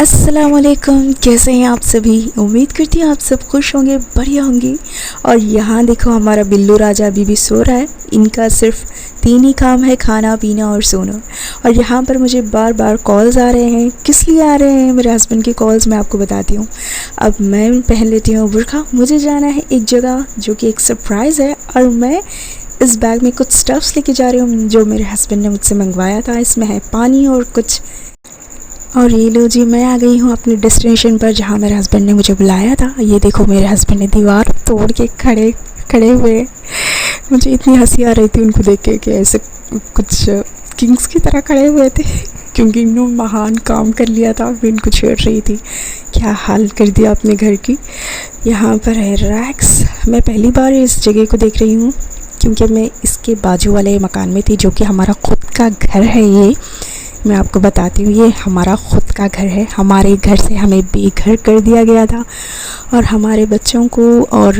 अस्सलामुअलैकुम, कैसे हैं आप सभी। उम्मीद करती हूँ आप सब खुश होंगे, बढ़िया होंगे। और यहाँ देखो हमारा बिल्लू राजा अभी भी सो रहा है। इनका सिर्फ 3 ही काम है, खाना पीना और सोना। और यहाँ पर मुझे बार बार कॉल्स आ रहे हैं। किस लिए आ रहे हैं मेरे हस्बैंड के कॉल्स, मैं आपको बताती हूँ। अब मैं पहन लेती हूँ बुर्का। मुझे जाना है एक जगह जो कि एक सरप्राइज़ है, और मैं इस बैग में कुछ स्टफ्स लेके जा रही हूँ जो मेरे हस्बैंड ने मुझसे मंगवाया था। इसमें है पानी और कुछ। और ये लो जी, मैं आ गई हूँ अपने डेस्टिनेशन पर जहाँ मेरे हस्बैंड ने मुझे बुलाया था। ये देखो मेरे हस्बैंड ने दीवार तोड़ के खड़े खड़े हुए। मुझे इतनी हंसी आ रही थी उनको देख के कि ऐसे कुछ किंग्स की तरह खड़े हुए थे, क्योंकि इन्होंने महान काम कर लिया था। मैं इनको छेड़ रही थी, क्या हाल कर दिया अपने घर की। यहाँ पर है रैक्स। मैं पहली बार इस जगह को देख रही हूँ, क्योंकि मैं इसके बाजू वाले मकान में थी, जो कि हमारा ख़ुद का घर है। ये मैं आपको बताती हूँ, ये हमारा ख़ुद का घर है। हमारे घर से हमें बेघर कर दिया गया था, और हमारे बच्चों को और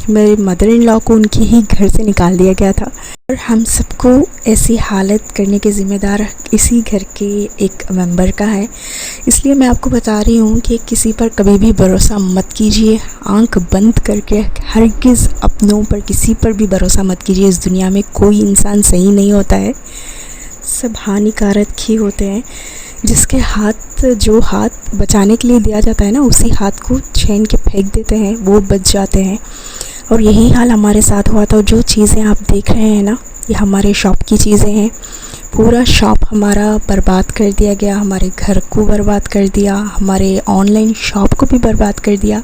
मेरे मदर इन लॉ को उनके ही घर से निकाल दिया गया था। और हम सबको ऐसी हालत करने के ज़िम्मेदार इसी घर के एक मेंबर का है। इसलिए मैं आपको बता रही हूँ कि किसी पर कभी भी भरोसा मत कीजिए। आंख बंद करके हरगिज़ अपनों पर, किसी पर भी भरोसा मत कीजिए। इस दुनिया में कोई इंसान सही नहीं होता है, सब हानिकारक ही होते हैं। जिसके हाथ, जो हाथ बचाने के लिए दिया जाता है ना, उसी हाथ को छीन के फेंक देते हैं, वो बच जाते हैं। और यही हाल हमारे साथ हुआ था। जो चीज़ें आप देख रहे हैं ना, ये हमारे शॉप की चीज़ें हैं। पूरा शॉप हमारा बर्बाद कर दिया गया, हमारे घर को बर्बाद कर दिया, हमारे ऑनलाइन शॉप को भी बर्बाद कर दिया।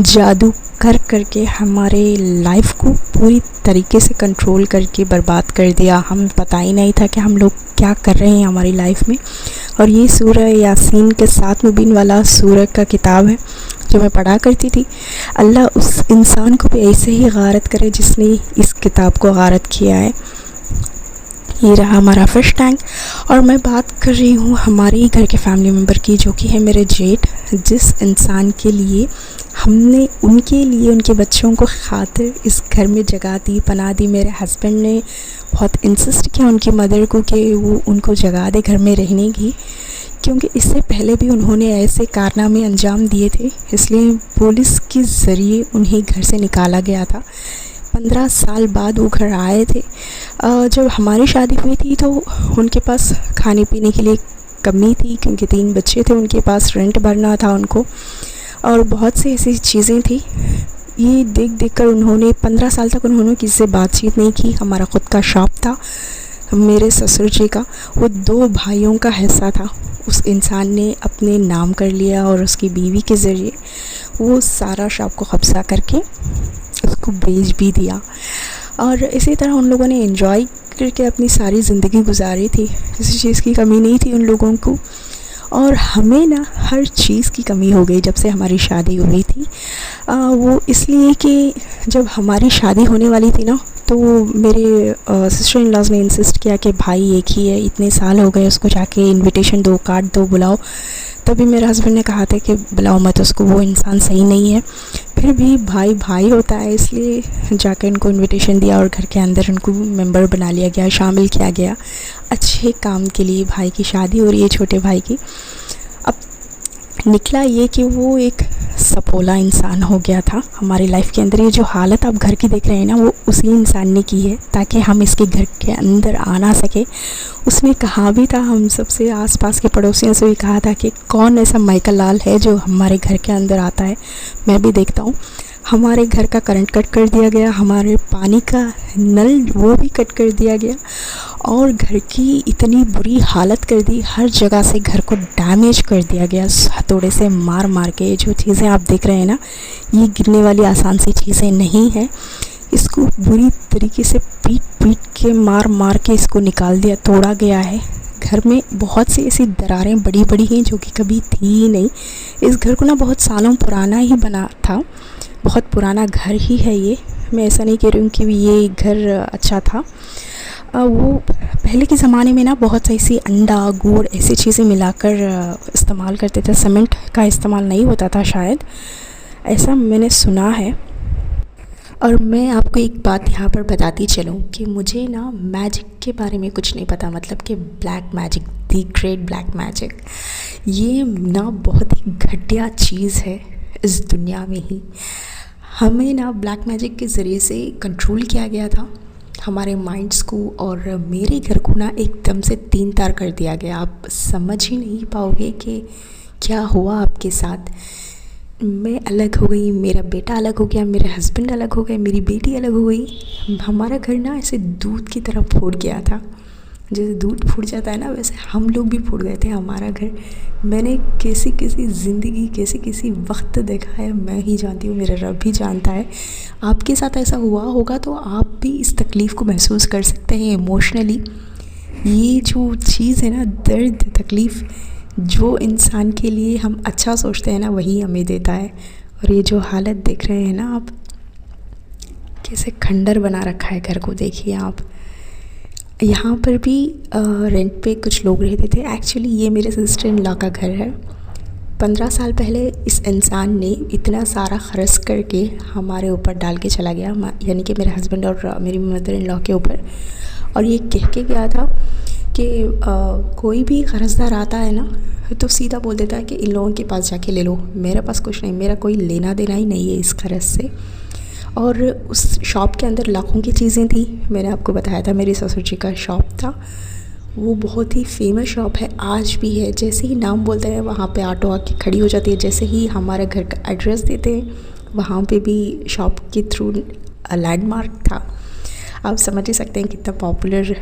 जादू कर करके हमारे लाइफ को पूरी तरीके से कंट्रोल करके बर्बाद कर दिया। हमें पता ही नहीं था कि हम लोग क्या कर रहे हैं हमारी लाइफ में। और ये सूरह यासीन के 7 मुबीन वाला सूरह का किताब है जो मैं पढ़ा करती थी। अल्लाह उस इंसान को भी ऐसे ही गारत करे जिसने इस किताब को गारत किया है। ये रहा हमारा फ़िश टैंक। और मैं बात कर रही हूँ हमारे ही घर के फैमिली मेम्बर की, जो कि है मेरे जेठ। जिस इंसान के लिए हमने, उनके लिए, उनके बच्चों को खातिर इस घर में जगह दी, पनाह दी। मेरे हस्बैंड ने बहुत इंसिस्ट किया उनकी मदर को कि वो उनको जगह दे घर में रहने की, क्योंकि इससे पहले भी उन्होंने ऐसे कारनामे अंजाम दिए थे। इसलिए पुलिस के ज़रिए उन्हें घर से निकाला गया था। 15 साल बाद वो घर आए थे। जब हमारी शादी हुई थी तो उनके पास खाने पीने के लिए कमी थी, क्योंकि 3 बच्चे थे उनके पास, रेंट भरना था उनको, और बहुत सी ऐसी चीज़ें थी। ये देख देख कर उन्होंने 15 साल तक उन्होंने किसी से बातचीत नहीं की। हमारा ख़ुद का शॉप था मेरे ससुर जी का, वो 2 भाइयों का हिस्सा था। उस इंसान ने अपने नाम कर लिया, और उसकी बीवी के ज़रिए वो सारा शॉप को कब्ज़ा करके उसको बेच भी दिया। और इसी तरह उन लोगों ने एंजॉय करके अपनी सारी ज़िंदगी गुजारी थी। किसी चीज़ की कमी नहीं थी उन लोगों को। और हमें ना हर चीज़ की कमी हो गई जब से हमारी शादी हुई थी। वो इसलिए कि जब हमारी शादी होने वाली थी ना, तो मेरे सिस्टर इन लॉज़ ने इंसिस्ट किया कि भाई एक ही है, इतने साल हो गए, उसको जाके इनविटेशन दो, कार्ड दो, बुलाओ। तभी मेरे हस्बैंड ने कहा था कि बुलाओ मत उसको, वो इंसान सही नहीं है। फिर भी भाई भाई होता है, इसलिए जाकर उनको इनविटेशन दिया, और घर के अंदर उनको मेंबर बना लिया गया, शामिल किया गया। अच्छे काम के लिए भाई की शादी हो रही है, छोटे भाई की। अब निकला ये कि वो एक सपोला इंसान हो गया था हमारी लाइफ के अंदर। ये जो हालत आप घर की देख रहे हैं ना, वो उसी इंसान ने की है, ताकि हम इसके घर के अंदर आ ना सके। उसने कहा भी था, हम सबसे आसपास के पड़ोसियों से भी कहा था कि कौन ऐसा माइकल लाल है जो हमारे घर के अंदर आता है, मैं भी देखता हूँ। हमारे घर का करंट कट कर दिया गया, हमारे पानी का नल वो भी कट कर दिया गया, और घर की इतनी बुरी हालत कर दी, हर जगह से घर को डैमेज कर दिया गया हथौड़े से मार मार के। जो चीज़ें आप देख रहे हैं ना, ये गिरने वाली आसान सी चीज़ें नहीं है। इसको बुरी तरीके से पीट पीट के, मार मार के इसको निकाल दिया, तोड़ा गया है। घर में बहुत सी ऐसी दरारें बड़ी बड़ी हैं जो कि कभी थी ही नहीं। इस घर को ना बहुत सालों पुराना ही बना था, बहुत पुराना घर ही है ये। मैं ऐसा नहीं कह रही हूँ कि ये घर अच्छा था। वो पहले के ज़माने में ना बहुत ऐसी अंडा, गुड़, ऐसी चीज़ें मिलाकर इस्तेमाल करते थे। सीमेंट का इस्तेमाल नहीं होता था शायद, ऐसा मैंने सुना है। और मैं आपको एक बात यहाँ पर बताती चलूँ कि मुझे ना मैजिक के बारे में कुछ नहीं पता, मतलब कि black magic, the great black magic. ये ना बहुत ही घटिया चीज़ है इस दुनिया में ही। हमें ना ब्लैक मैजिक के ज़रिए से कंट्रोल किया गया था हमारे माइंड्स को, और मेरे घर को ना एकदम से तीन तार कर दिया गया। आप समझ ही नहीं पाओगे कि क्या हुआ आपके साथ। मैं अलग हो गई, मेरा बेटा अलग हो गया, मेरे हस्बैंड अलग हो गए, मेरी बेटी अलग हो गई। हमारा घर ना ऐसे दूध की तरह फूट गया था। जैसे दूध फूट जाता है ना, वैसे हम लोग भी फूट गए थे, हमारा घर। मैंने कैसी कैसी ज़िंदगी, कैसी कैसी वक्त देखा है मैं ही जानती हूँ, मेरा रब भी जानता है। आपके साथ ऐसा हुआ होगा तो आप भी इस तकलीफ़ को महसूस कर सकते हैं इमोशनली। ये जो चीज़ है ना, दर्द, तकलीफ़, जो इंसान के लिए हम अच्छा सोचते हैं ना, वही हमें देता है। और ये जो हालत देख रहे हैं ना आप, कैसे खंडर बना रखा है घर को, देखिए आप। यहाँ पर भी रेंट पे कुछ लोग रहते थे। एक्चुअली ये मेरे सिस्टर इन लॉ का घर है। 15 साल पहले इस इंसान ने इतना सारा खर्च करके हमारे ऊपर डाल के चला गया, यानी कि मेरे हस्बैंड और मेरी मदर इन लॉ के ऊपर। और ये कह के गया था कि कोई भी कर्ज़दार आता है ना तो सीधा बोल देता है कि इन लोगों के पास जाके ले लो, मेरे पास कुछ नहीं, मेरा कोई लेना देना ही नहीं है इस कर्ज़ से। और उस शॉप के अंदर लाखों की चीज़ें थी। मैंने आपको बताया था मेरे ससुर जी का शॉप था। वो बहुत ही फेमस शॉप है, आज भी है। जैसे ही नाम बोलते हैं वहाँ पे ऑटो आके खड़ी हो जाती है। जैसे ही हमारे घर का एड्रेस देते हैं वहाँ पे भी शॉप के थ्रू लैंडमार्क था। आप समझ ही सकते हैं कितना पॉपुलर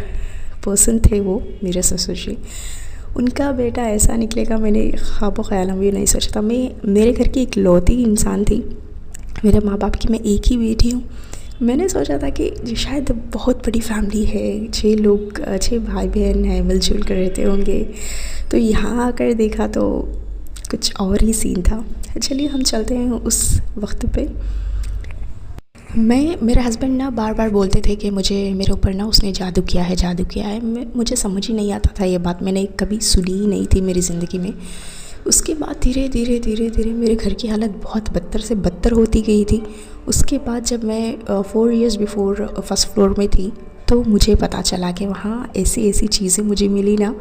पर्सन थे वो मेरे ससुर जी। उनका बेटा ऐसा निकलेगा, मैंने ख्वाबो ख़याल में भी नहीं सोचा था। मैं मेरे घर की इकलौती इंसान थी, मेरे माँ बाप की मैं एक ही बेटी हूँ। मैंने सोचा था कि शायद बहुत बड़ी फैमिली है, 6 लोग, 6 भाई बहन हैं, मिलजुल कर रहते होंगे। तो यहाँ आकर देखा तो कुछ और ही सीन था। चलिए हम चलते हैं उस वक्त पे। मेरे हस्बैंड ना बार बार बोलते थे कि मेरे ऊपर ना उसने जादू किया है, जादू किया है। मुझे समझ ही नहीं आता था ये बात, मैंने कभी सुनी ही नहीं थी मेरी ज़िंदगी में। उसके बाद धीरे धीरे मेरे घर की हालत बहुत बदतर से बदतर होती गई थी। उसके बाद जब मैं 4 इयर्स बिफोर फर्स्ट फ्लोर में थी तो मुझे पता चला कि वहाँ ऐसी ऐसी चीज़ें मुझे मिली ना,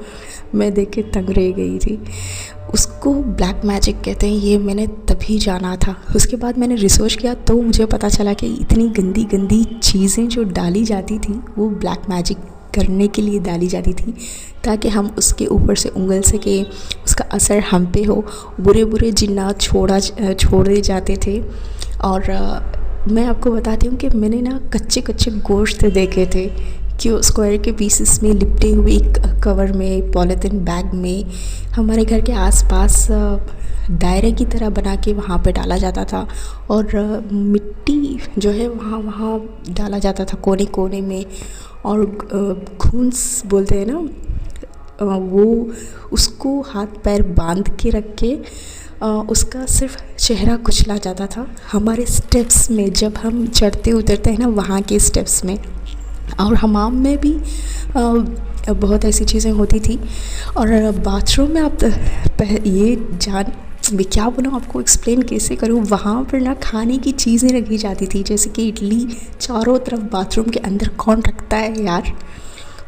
मैं देख के तंग रह गई थी। उसको ब्लैक मैजिक कहते हैं, ये मैंने तभी जाना था। उसके बाद मैंने रिसर्च किया तो मुझे पता चला कि इतनी गंदी गंदी चीज़ें जो डाली जाती थी वो ब्लैक मैजिक करने के लिए डाली जाती थी, ताकि हम उसके ऊपर से उंगल सके, उसका असर हम पे हो। बुरे बुरे जिन्नात छोड़े जाते थे। और मैं आपको बताती हूँ कि मैंने ना कच्चे कच्चे गोश्त देखे थे कि स्क्वायर के पीसेस में लिपटे हुए एक कवर में, पॉलीथीन बैग में हमारे घर के आसपास दायरे की तरह बना के वहाँ पे डाला जाता था। और मिट्टी जो है वहाँ डाला जाता था कोने कोने में। और खूंस बोलते हैं ना, वो उसको हाथ पैर बांध के रख के उसका सिर्फ चेहरा कुचला जाता था हमारे स्टेप्स में, जब हम चढ़ते उतरते हैं ना वहाँ के स्टेप्स में। और हमाम में भी बहुत ऐसी चीज़ें होती थी। और बाथरूम में आप ये मैं क्या बोलूँ आपको, एक्सप्लेन कैसे करूँ। वहाँ पर ना खाने की चीज़ें रखी जाती थी, जैसे कि इडली चारों तरफ बाथरूम के अंदर कौन रखता है यार।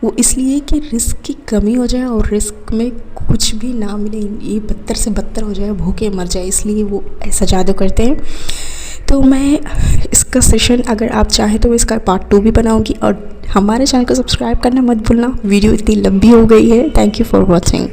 वो इसलिए कि रिस्क की कमी हो जाए और रिस्क में कुछ भी ना मिले, ये बदतर से बदतर हो जाए, भूखे मर जाए, इसलिए वो ऐसा जादू करते हैं। तो मैं इसका सेशन, अगर आप चाहें तो मैं इसका पार्ट 2 भी बनाऊंगी। और हमारे चैनल को सब्सक्राइब करना मत भूलना। वीडियो इतनी लंबी हो गई है। Thank you for watching.